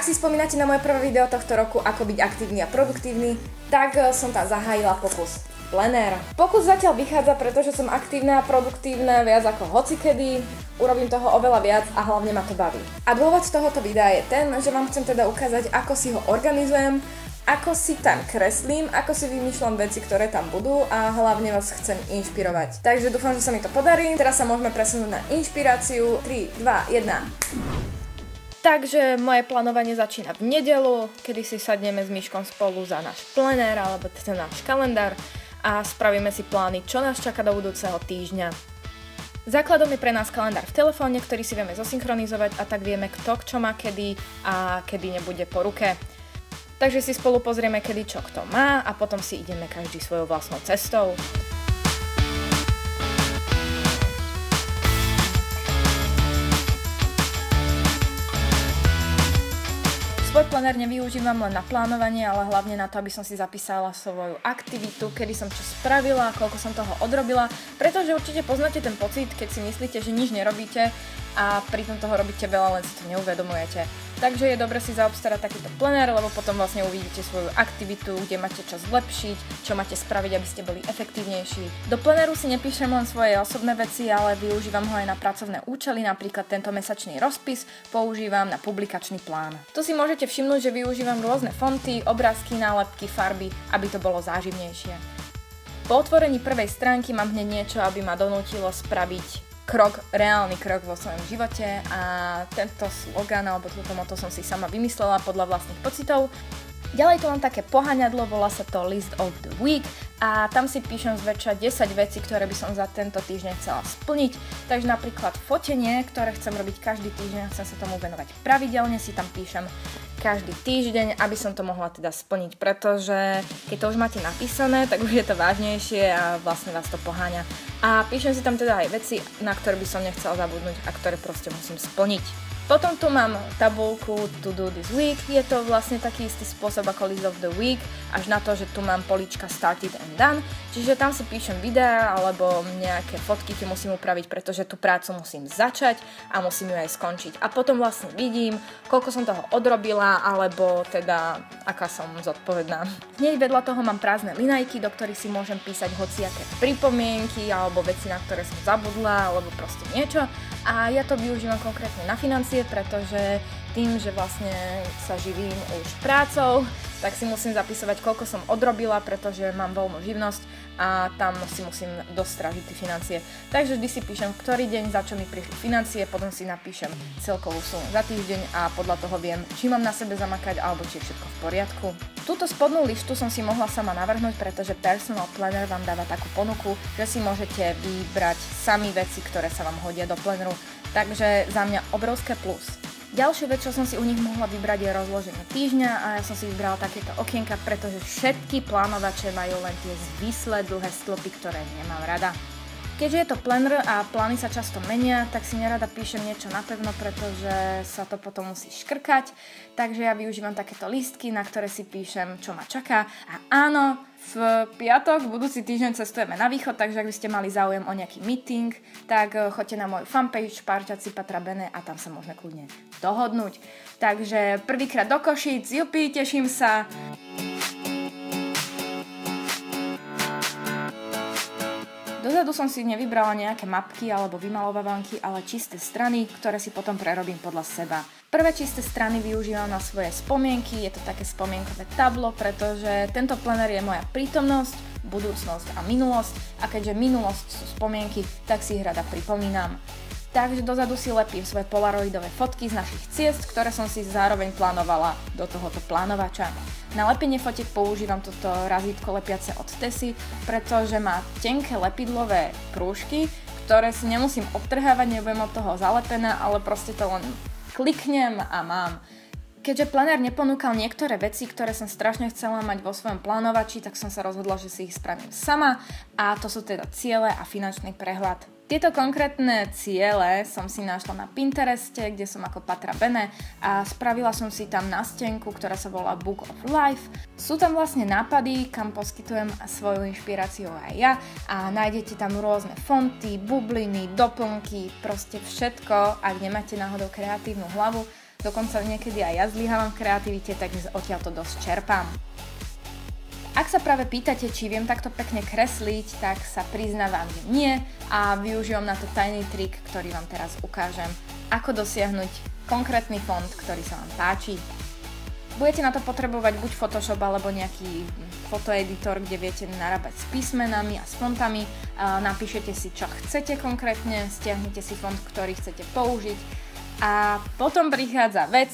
si spomínate na moje prvé video tohto roku, ako byť aktívny a produktívny, tak som tam zahájila pokus plenér. Pokus zatiaľ vychádza, pretože som aktívna a produktívna viac ako hocikedy, urobím toho oveľa viac a hlavne ma to baví. A dôvod tohoto videa je ten, že vám chcem teda ukázať, ako si ho organizujem, ako si tam kreslím, ako si vymýšľam veci, ktoré tam budú a hlavne vás chcem inšpirovať. Takže dúfam, že sa mi to podarí. Teraz sa môžeme presunúť na inšpiráciu. 3, 2, 1. Takže moje plánovanie začína v nedeľu, kedy si sadneme s Miškom spolu za náš plenér alebo teda náš kalendár a spravíme si plány, čo nás čaká do budúceho týždňa. Základom je pre nás kalendár v telefóne, ktorý si vieme zosynchronizovať a tak vieme, kto čo má kedy a kedy nebude po ruke. Takže si spolu pozrieme, kedy čo kto má a potom si ideme každý svojou vlastnou cestou. Svoj plenér nevyužívam len na plánovanie, ale hlavne na to, aby som si zapísala svoju aktivitu, kedy som čo spravila, koľko som toho odrobila, pretože určite poznáte ten pocit, keď si myslíte, že nič nerobíte a pritom toho robíte veľa, len si to neuvedomujete. Takže je dobre si zaobstarať takýto plenér, lebo potom vlastne uvidíte svoju aktivitu, kde máte čo zlepšiť, čo máte spraviť, aby ste boli efektívnejší. Do plenéru si nepíšem len svoje osobné veci, ale využívam ho aj na pracovné účely, napríklad tento mesačný rozpis používam na publikačný plán. Tu si môžete všimnúť, že využívam rôzne fonty, obrázky, nálepky, farby, aby to bolo záživnejšie. Po otvorení prvej stránky mám hneď niečo, aby ma donútilo spraviť reálny krok vo svojom živote a tento slogan alebo toto motto som si sama vymyslela podľa vlastných pocitov. Ďalej tu mám také poháňadlo, volá sa to List of the Week a tam si píšem zväčša 10 vecí, ktoré by som za tento týždeň chcela splniť. Takže napríklad fotenie, ktoré chcem robiť každý týždeň, chcem sa tomu venovať pravidelne, si tam píšem každý týždeň, aby som to mohla teda splniť, pretože keď to už máte napísané, tak už je to vážnejšie a vlastne vás to poháňa. A píšem si tam teda aj veci, na ktoré by som nechcela zabudnúť a ktoré proste musím splniť. Potom tu mám tabuľku To Do This Week, je to vlastne taký istý spôsob ako List of the Week, až na to, že tu mám políčka Started and Done, čiže tam si píšem videá alebo nejaké fotky, tie musím upraviť, pretože tú prácu musím začať a musím ju aj skončiť. A potom vlastne vidím, koľko som toho odrobila, alebo teda aká som zodpovedná. Hneď vedľa toho mám prázdne linajky, do ktorých si môžem písať hociaké pripomienky alebo veci, na ktoré som zabudla, alebo proste niečo. A ja to využívam konkrétne na financie, pretože tým, že vlastne sa živím už prácou, tak si musím zapisovať, koľko som odrobila, pretože mám voľnú živnosť a tam si musím dostražiť tie financie. Takže vždy si píšem, ktorý deň, za čo mi prišli financie, potom si napíšem celkovú sumu za týždeň a podľa toho viem, či mám na sebe zamakať alebo či je všetko v poriadku. Túto spodnú lištu som si mohla sama navrhnúť, pretože Personal Planner vám dáva takú ponuku, že si môžete vybrať sami veci, ktoré sa vám hodia do pleneru. Takže za mňa obrovské plus. Ďalšia vec, čo som si u nich mohla vybrať, je rozloženie týždňa a ja som si vybrala takéto okienka, pretože všetky plánovače majú len tie zvislé dlhé stĺpy, ktoré nemám rada. Keďže je to planner a plány sa často menia, tak si nerada píšem niečo napevno, pretože sa to potom musí škrkať. Takže ja využívam takéto lístky, na ktoré si píšem, čo ma čaká. A áno, v piatok, budúci týždeň cestujeme na východ, takže ak by ste mali záujem o nejaký meeting, tak choďte na moju fanpage Párťaci Patra Bene a tam sa môžeme kľudne dohodnúť. Takže prvýkrát do Košíc, jupi, teším sa. Dozadu som si nevybrala nejaké mapky alebo vymalovávanky, ale čisté strany, ktoré si potom prerobím podľa seba. Prvé čisté strany využívam na svoje spomienky, je to také spomienkové tablo, pretože tento plenér je moja prítomnosť, budúcnosť a minulosť a keďže minulosť sú spomienky, tak si ich rada pripomínam. Takže dozadu si lepím svoje polaroidové fotky z našich ciest, ktoré som si zároveň plánovala do tohoto plánovača. Na lepenie fotiek používam toto razítko lepiace od Tesy, pretože má tenké lepidlové prúžky, ktoré si nemusím obtrhávať, nebudem od toho zalepená, ale proste to len kliknem a mám. Keďže planár neponúkal niektoré veci, ktoré som strašne chcela mať vo svojom plánovači, tak som sa rozhodla, že si ich spravím sama a to sú teda ciele a finančný prehľad. Tieto konkrétne ciele som si našla na Pintereste, kde som ako Patra Bene a spravila som si tam nástenku, ktorá sa volá Book of Life. Sú tam vlastne nápady, kam poskytujem svoju inšpiráciu aj ja a nájdete tam rôzne fonty, bubliny, doplnky, proste všetko, ak nemáte náhodou kreatívnu hlavu, dokonca niekedy aj ja zlyhávam v kreativite, takže odtiaľ to dosť čerpám. Ak sa práve pýtate, či viem takto pekne kresliť, tak sa priznávam, že nie a využijem na to tajný trik, ktorý vám teraz ukážem, ako dosiahnuť konkrétny font, ktorý sa vám páči. Budete na to potrebovať buď Photoshop alebo nejaký fotoeditor, kde viete narábať s písmenami a s fontami. Napíšete si, čo chcete konkrétne, stiahnete si font, ktorý chcete použiť a potom prichádza vec,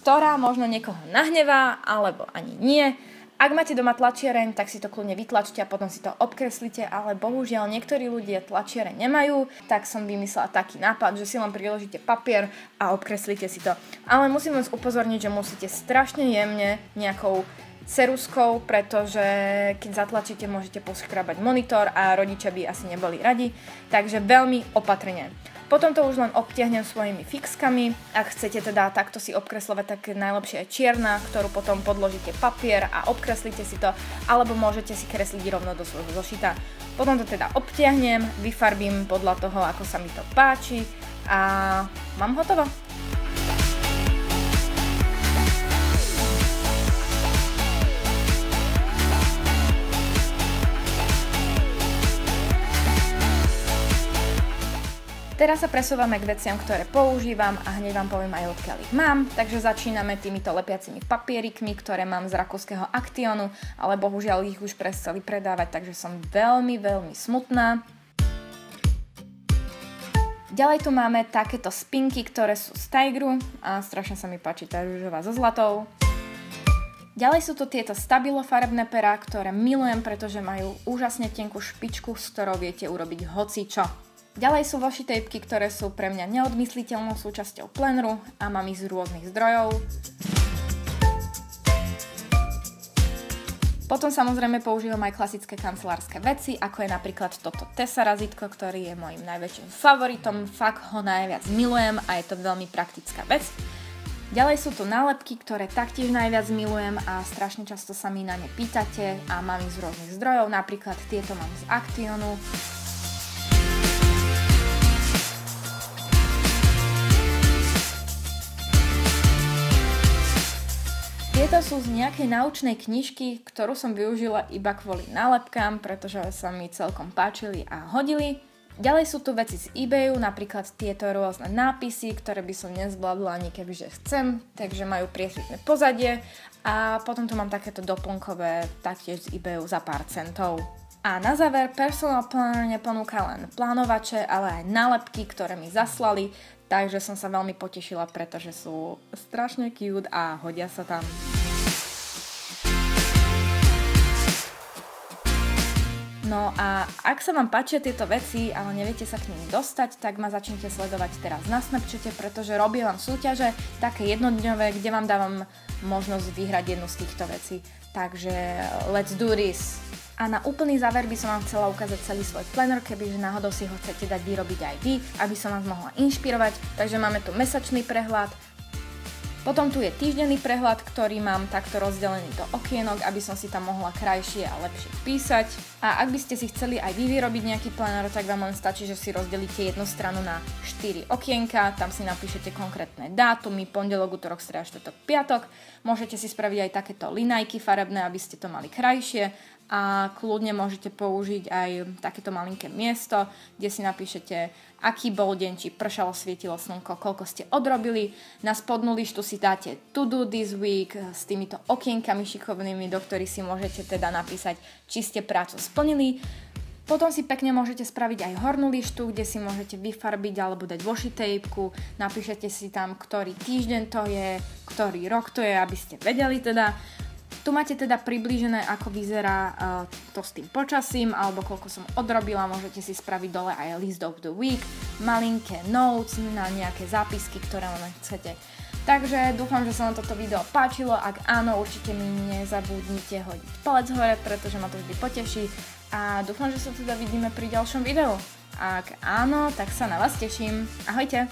ktorá možno niekoho nahnevá alebo ani nie. Ak máte doma tlačiareň, tak si to kľudne vytlačte a potom si to obkreslite, ale bohužiaľ niektorí ľudia tlačiareň nemajú, tak som vymyslela taký nápad, že si len priložíte papier a obkreslite si to. Ale musím vás upozorniť, že musíte strašne jemne nejakou ceruskou, pretože keď zatlačíte, môžete poškrabať monitor a rodičia by asi neboli radi, takže veľmi opatrne. Potom to už len obtiahnem svojimi fixkami. Ak chcete teda takto si obkreslovať, tak najlepšie je čierna, ktorú potom podložíte papier a obkreslíte si to, alebo môžete si kresliť rovno do svojho zošita. Potom to teda obtiahnem, vyfarbím podľa toho, ako sa mi to páči a mám hotovo. Teraz sa presúvame k veciam, ktoré používam a hneď vám poviem aj odkiaľ ich mám. Takže začíname týmito lepiacimi papierikmi, ktoré mám z rakúskeho Actionu, ale bohužiaľ ich už prestali predávať, takže som veľmi smutná. Ďalej tu máme takéto spinky, ktoré sú z Tigru a strašne sa mi páči tá ružová so zlatou. Ďalej sú tu tieto Stabilo farebné perá, ktoré milujem, pretože majú úžasne tenkú špičku, s ktorou viete urobiť hocičo. Ďalej sú washi tapeky, ktoré sú pre mňa neodmysliteľnou súčasťou pleneru a mám ich z rôznych zdrojov. Potom samozrejme používam aj klasické kancelárske veci, ako je napríklad toto Tesa razítko, ktorý je môjim najväčším favoritom, fakt ho najviac milujem a je to veľmi praktická vec. Ďalej sú tu nálepky, ktoré taktiež najviac milujem a strašne často sa mi na ne pýtate a mám ich z rôznych zdrojov, napríklad tieto mám z Actionu. Tieto sú z nejakej naučnej knižky, ktorú som využila iba kvôli nálepkám, pretože sa mi celkom páčili a hodili. Ďalej sú tu veci z eBayu, napríklad tieto rôzne nápisy, ktoré by som nezvládla ani kebyže chcem, takže majú priesvitné pozadie. A potom tu mám takéto doplnkové, taktiež z eBayu za pár centov. A na záver Personal Planner neponúka len plánovače, ale aj nálepky, ktoré mi zaslali, takže som sa veľmi potešila, pretože sú strašne cute a hodia sa tam. No a ak sa vám páčia tieto veci, ale neviete sa k nim dostať, tak ma začnite sledovať teraz na Snapchate, pretože robím vám súťaže také jednodňové, kde vám dávam možnosť vyhrať jednu z týchto vecí. Takže let's do this! A na úplný záver by som vám chcela ukázať celý svoj planner, kebyže náhodou si ho chcete dať vyrobiť aj vy, aby som vás mohla inšpirovať. Takže máme tu mesačný prehľad, potom tu je týždenný prehľad, ktorý mám takto rozdelený do okienok, aby som si tam mohla krajšie a lepšie písať. A ak by ste si chceli aj vy vyrobiť nejaký planner, tak vám len stačí, že si rozdelíte jednu stranu na 4 okienka, tam si napíšete konkrétne dátumy, pondelok, utorok, streda, štvrtok, piatok. Môžete si spraviť aj takéto linajky farebné, aby ste to mali krajšie. A kľudne môžete použiť aj takéto malinké miesto, kde si napíšete, aký bol deň, či pršalo, svietilo slnko, koľko ste odrobili. Na spodnú lištu si dáte to do this week s týmito okienkami šikovnými, do ktorých si môžete teda napísať, či ste prácu splnili. Potom si pekne môžete spraviť aj hornú lištu, kde si môžete vyfarbiť alebo dať washi tapeku. Napíšete si tam, ktorý týždeň to je, ktorý rok to je, aby ste vedeli teda. Tu máte teda priblížené, ako vyzerá to s tým počasím, alebo koľko som odrobila, môžete si spraviť dole aj list of the week, malinké notes na nejaké zápisky, ktoré len chcete. Takže dúfam, že sa vám toto video páčilo, ak áno, určite mi nezabudnite hodiť palec hore, pretože ma to vždy poteší a dúfam, že sa teda vidíme pri ďalšom videu. Ak áno, tak sa na vás teším. Ahojte!